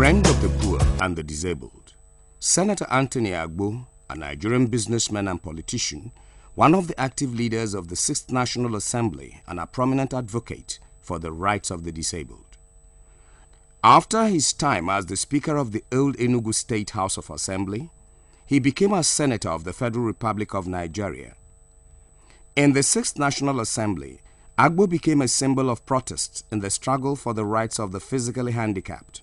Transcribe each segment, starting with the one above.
friend of the poor and the disabled, Senator Anthony Agbo, a Nigerian businessman and politician, one of the active leaders of the 6th National Assembly and a prominent advocate for the rights of the disabled. After his time as the Speaker of the old Enugu State House of Assembly, he became a Senator of the Federal Republic of Nigeria. In the 6th National Assembly, Agbo became a symbol of protest in the struggle for the rights of the physically handicapped.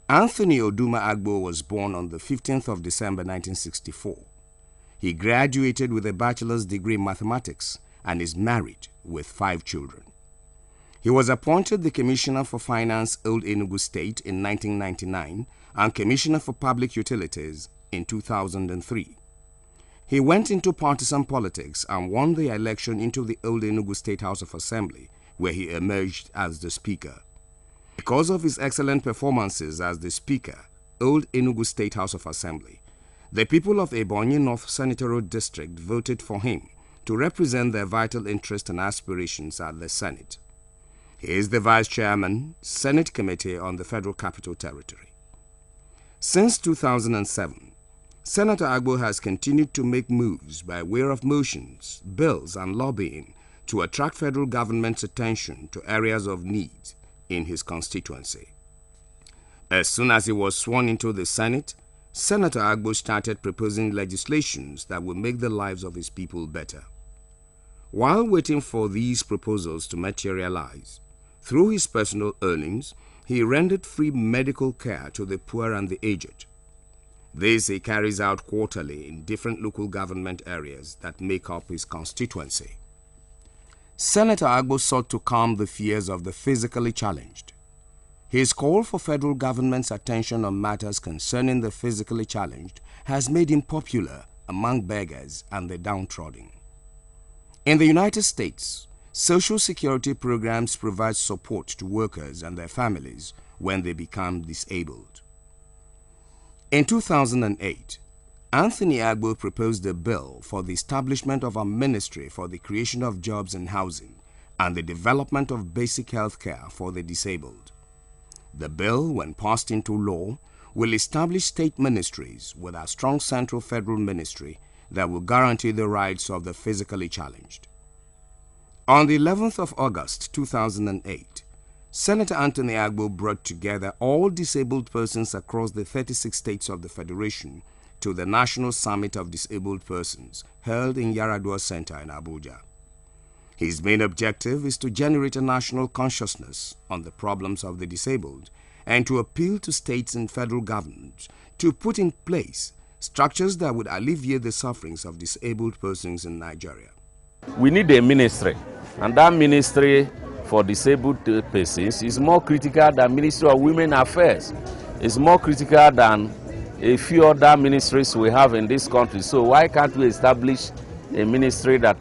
Anthony Oduma Agbo was born on the 15th of December 1964. He graduated with a bachelor's degree in mathematics and is married with 5 children. He was appointed the Commissioner for Finance, Old Enugu State in 1999 and Commissioner for Public Utilities in 2003. He went into partisan politics and won the election into the Old Enugu State House of Assembly, where he emerged as the Speaker. Because of his excellent performances as the Speaker, Old Enugu State House of Assembly, the people of Ebonyi North Senatorial District voted for him to represent their vital interests and aspirations at the Senate. He is the Vice Chairman, Senate Committee on the Federal Capital Territory. Since 2007, Senator Agbo has continued to make moves by way of motions, bills and lobbying to attract federal government's attention to areas of need in his constituency. As soon as he was sworn into the Senate, Senator Agbo started proposing legislations that will make the lives of his people better. While waiting for these proposals to materialize, through his personal earnings, he rendered free medical care to the poor and the aged. This he carries out quarterly in different local government areas that make up his constituency. Senator Agbo sought to calm the fears of the physically challenged. His call for federal government's attention on matters concerning the physically challenged has made him popular among beggars and the downtrodden. In the United States, Social Security programs provide support to workers and their families when they become disabled. In 2008, Anthony Agbo proposed a bill for the establishment of a ministry for the creation of jobs and housing and the development of basic health care for the disabled. The bill, when passed into law, will establish state ministries with a strong central federal ministry that will guarantee the rights of the physically challenged. On the 11th of August 2008, Senator Anthony Agbo brought together all disabled persons across the 36 states of the Federation to the National Summit of Disabled Persons held in Yaradua Center in Abuja. His main objective is to generate a national consciousness on the problems of the disabled and to appeal to states and federal governments to put in place structures that would alleviate the sufferings of disabled persons in Nigeria. We need a ministry, and that ministry for disabled persons is more critical than Ministry of Women Affairs. It's more critical than a few other ministries we have in this country. So why can't we establish a ministry that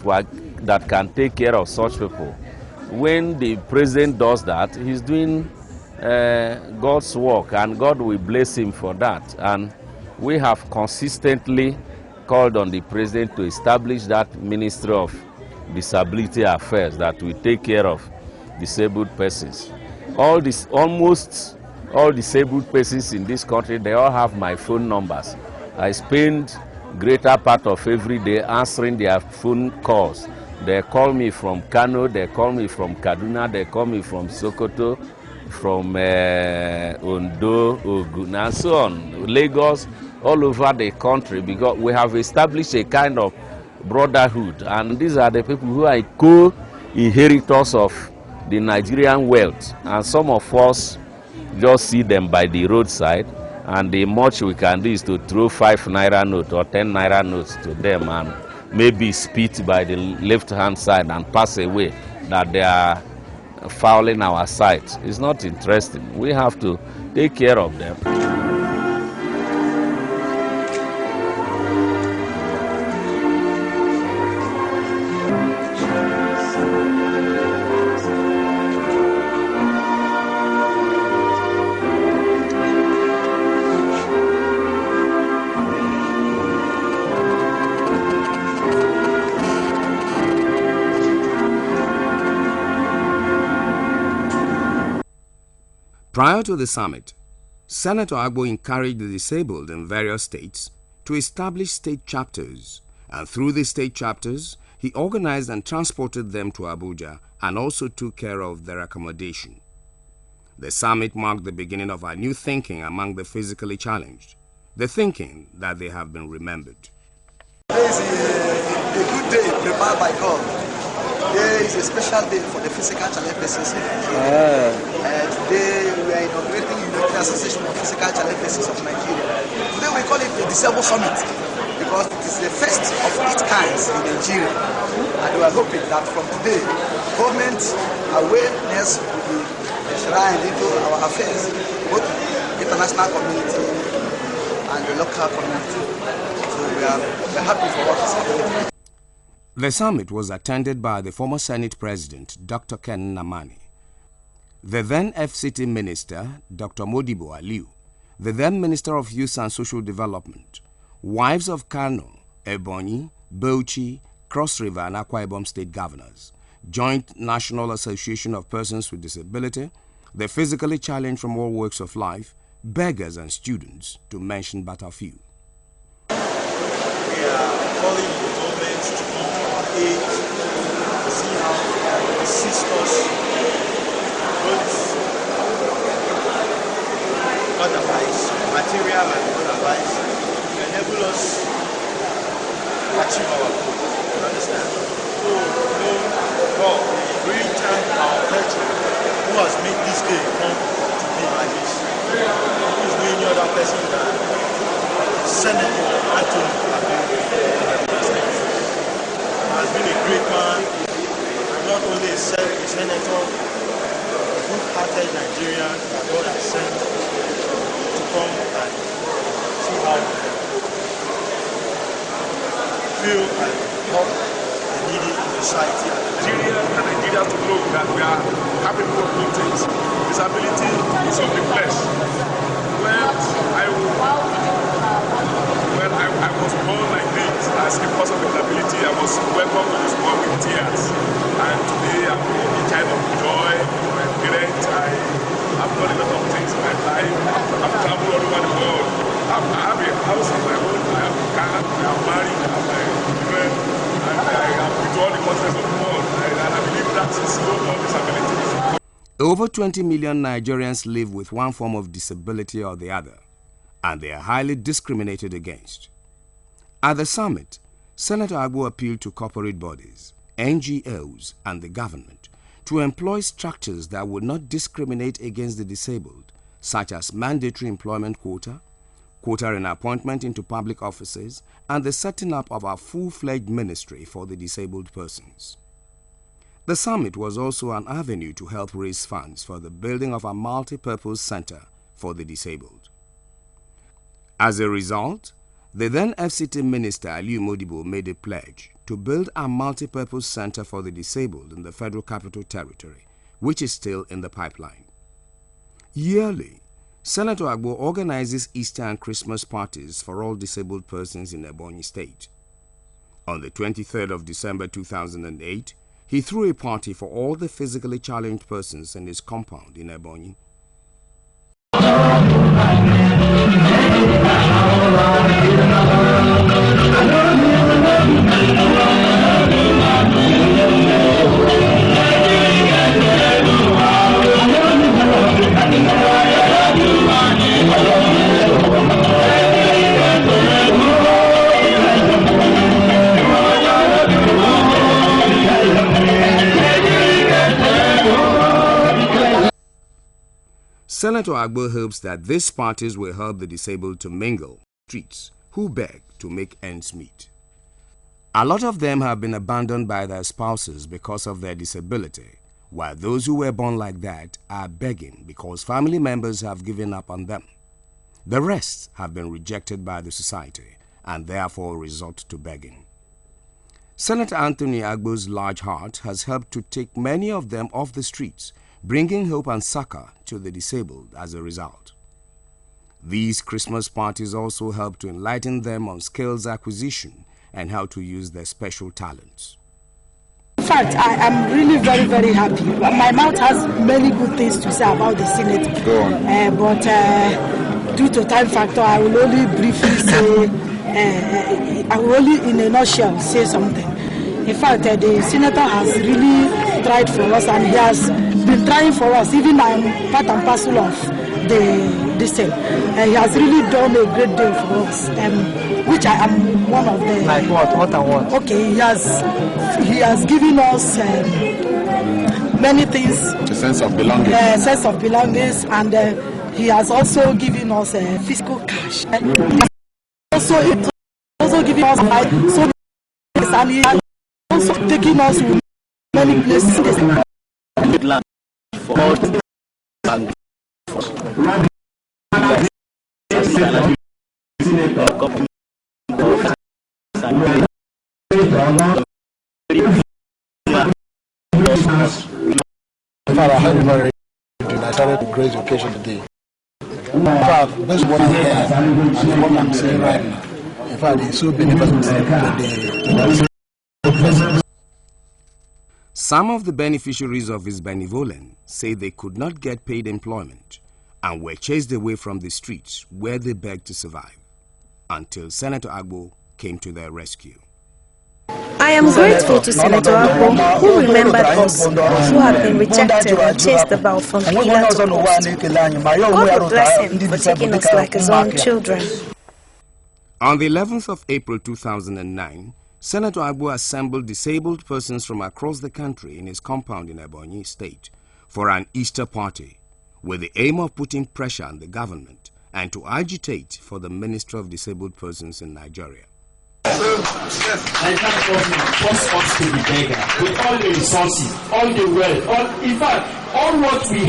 can take care of such people? When the president does that, he's doing God's work, and God will bless him for that. And we have consistently called on the president to establish that Ministry of Disability Affairs that will take care of disabled persons. Almost all disabled persons in this country, they all have my phone numbers. I spend greater part of every day answering their phone calls. They call me from Kano, they call me from Kaduna, they call me from Sokoto, from Ondo, Ogun, and so on, Lagos, all over the country, because we have established a kind of brotherhood, and these are the people who are co-inheritors of the Nigerian wealth, and some of us just see them by the roadside, and the much we can do is to throw 5 naira note or 10 naira notes to them and maybe spit by the left-hand side and pass away, that they are fouling our sight. It's not interesting. We have to take care of them. Prior to the summit, Senator Agbo encouraged the disabled in various states to establish state chapters, and through the state chapters, he organized and transported them to Abuja and also took care of their accommodation. The summit marked the beginning of a new thinking among the physically challenged, the thinking that they have been remembered. Today is a good day prepared by God. Today is a special day for the physical challenge persons in Nigeria. Today we are inaugurating the United Association of Physical Challenge Persons of Nigeria. Today we call it the Disabled Summit because it is the first of its kind in Nigeria. And we are hoping that from today, government awareness will be enshrined into our affairs, both the international community and the local community. So we are happy for what is happening. The summit was attended by the former Senate President, Dr. Ken Namani, the then FCT Minister, Dr. Modibo Aliu, the then Minister of Youth and Social Development, wives of Kano, Ebonyi, Bauchi, Cross River and Akwa Ibom State Governors, Joint National Association of Persons with Disability, the physically challenged from all walks of life, beggars and students, to mention but a few. We are calling the government to come to our aid to see how they can assist us both otherwise, material and otherwise, to enable us achieve our goal. You understand? So, God, we really thank our patron who has made this day come to be like this. Who is no any other person than Senator Anthony Agbo. Has been a great man, and not only a senator, a good-hearted Nigerian that God has sent to come and see how we feel and help the needy in society. Nigeria to know that we are capable of doing things. Disability is of the flesh. When I was born like this, as a person with disability, I was welcomed to this world with tears. And today I'm a child of joy. My parents, I have done a lot of things in my life. I've traveled all over the world. I have a house of my own. I have a car. I am married. I have my children. And I have been to all the countries of the world. And I believe that is no more disability. Over 20 million Nigerians live with one form of disability or the other, and they are highly discriminated against. At the summit, Senator Agbo appealed to corporate bodies, NGOs, and the government to employ structures that would not discriminate against the disabled, such as mandatory employment quota in appointment into public offices, and the setting up of a full-fledged ministry for the disabled persons. The summit was also an avenue to help raise funds for the building of a multi-purpose center for the disabled. As a result, the then FCT Minister Aliu Modibo made a pledge to build a multi-purpose center for the disabled in the Federal Capital Territory, which is still in the pipeline. Yearly, Senator Agbo organizes Easter and Christmas parties for all disabled persons in Ebonyi State. On the 23rd of December 2008, he threw a party for all the physically challenged persons in his compound in Ebonyi. Senator Agbo hopes that these parties will help the disabled to mingle streets who beg to make ends meet. A lot of them have been abandoned by their spouses because of their disability, while those who were born like that are begging because family members have given up on them. The rest have been rejected by the society and therefore resort to begging. Senator Anthony Agbo's large heart has helped to take many of them off the streets, bringing hope and succor to the disabled as a result. These Christmas parties also help to enlighten them on skills acquisition and how to use their special talents. In fact, I am really very, very happy. My mouth has many good things to say about the Senate. Go on. But due to time factor, I will only briefly say, I will only in a nutshell say something. In fact, the senator has really tried for us, and he has been trying for us. Even I'm part and parcel of this thing. He has really done a great deal for us, which I am one of the. Like what? What and what? Okay, he has given us many things. A sense of belonging. Sense of belongings, and he has also given us fiscal cash. Also giving us so and he has also taking us to many places. Land for us and I started a great occasion today. In fact, that's what I'm hearing and what I'm saying right now. In fact, it's so beneficial to the Some of the beneficiaries of his benevolence say they could not get paid employment and were chased away from the streets where they begged to survive, until Senator Agbo came to their rescue. I am grateful to Senator Agbo, who remembered us, who have been rejected and chased about from pillar to post. God will bless him for taking us like his own children. On the 11th of April 2009, Senator Agbo assembled disabled persons from across the country in his compound in Ebonyi State for an Easter party, with the aim of putting pressure on the government and to agitate for the Ministry of Disabled Persons in Nigeria. I thank government force us to be beggar with all the resources, all the wealth, in fact, all what we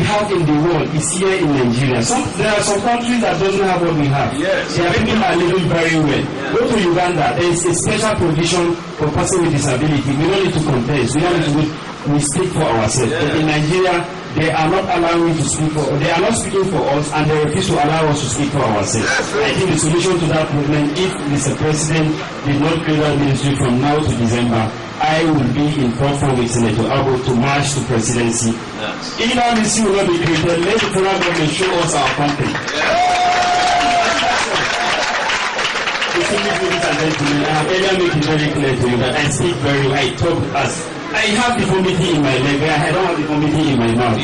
have in the world is here in Nigeria. There are some countries that doesn't have what we have. Yes. Their people are living very well. Go to Uganda, there is a special provision for persons with disability. We don't need to contest. We don't need to we speak for ourselves. Yeah. In Nigeria, they are not allowing to speak for. They are not speaking for us, and they refuse to allow us to speak for ourselves. I think the solution to that problem, if Mr. President did not create that ministry from now to December, I will be in platform with Senator Agbo to march to presidency. Yes. If that ministry will not be created, let the federal government show us our country. Ladies and gentlemen, I have earlier made it very clear to you that I speak very well. I talk as I have the humidity in my leg, I don't have the humidity in my mouth.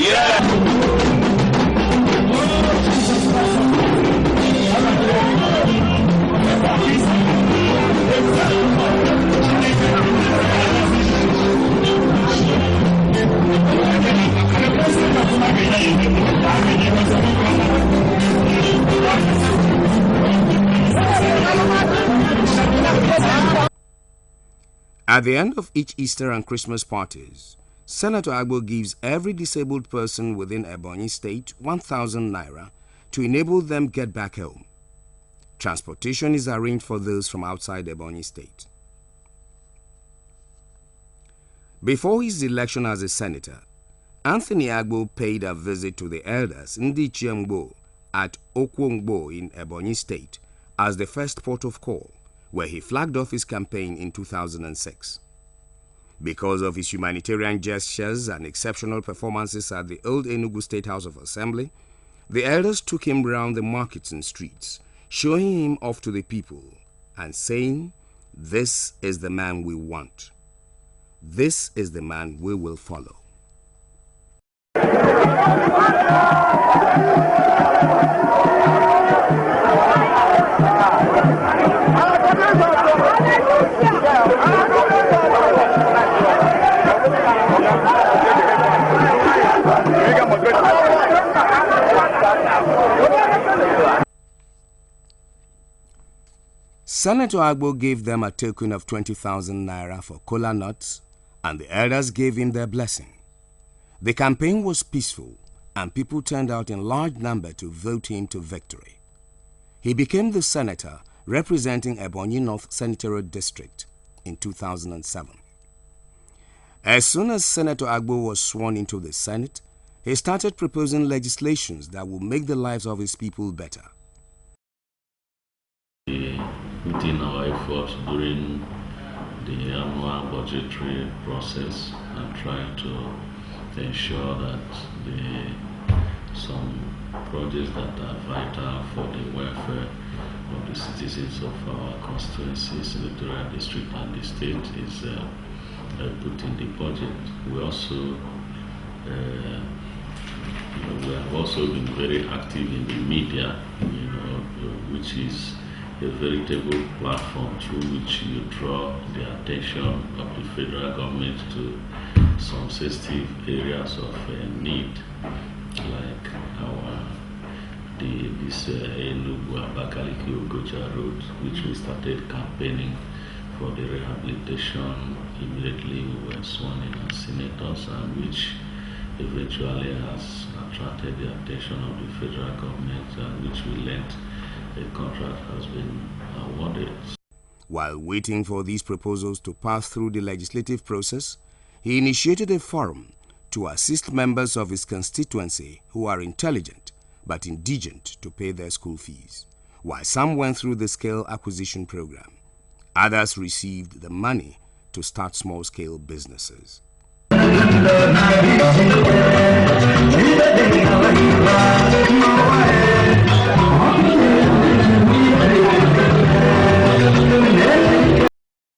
At the end of each Easter and Christmas parties, Senator Agbo gives every disabled person within Ebonyi State 1,000 naira to enable them get back home. Transportation is arranged for those from outside Ebonyi State. Before his election as a senator, Anthony Agbo paid a visit to the elders in the Agbo at Okwongbo in Ebonyi State as the first port of call, where he flagged off his campaign in 2006. Because of his humanitarian gestures and exceptional performances at the old Enugu State House of Assembly, the elders took him round the markets and streets, showing him off to the people and saying, "This is the man we want. This is the man we will follow." Senator Agbo gave them a token of 20,000 naira for kola nuts, and the elders gave him their blessing. The campaign was peaceful, and people turned out in large number to vote him to victory. He became the senator representing Ebonyi North Senatorial District in 2007. As soon as Senator Agbo was sworn into the Senate, he started proposing legislations that would make the lives of his people better. Putting our efforts during the annual budgetary process and trying to ensure that the some projects that are vital for the welfare of the citizens of our constituency, senatorial district, and the state is put in the budget. We also we have also been very active in the media, which is a veritable platform through which you draw the attention of the federal government to some sensitive areas of need, like this Enugu-Abakaliki-Ogoja road, which we started campaigning for the rehabilitation. Immediately we were sworn in as senators, and which eventually has attracted the attention of the federal government, and which we learned a contract has been awarded. While waiting for these proposals to pass through the legislative process, he initiated a forum to assist members of his constituency who are intelligent but indigent to pay their school fees. While some went through the scale acquisition program, others received the money to start small-scale businesses.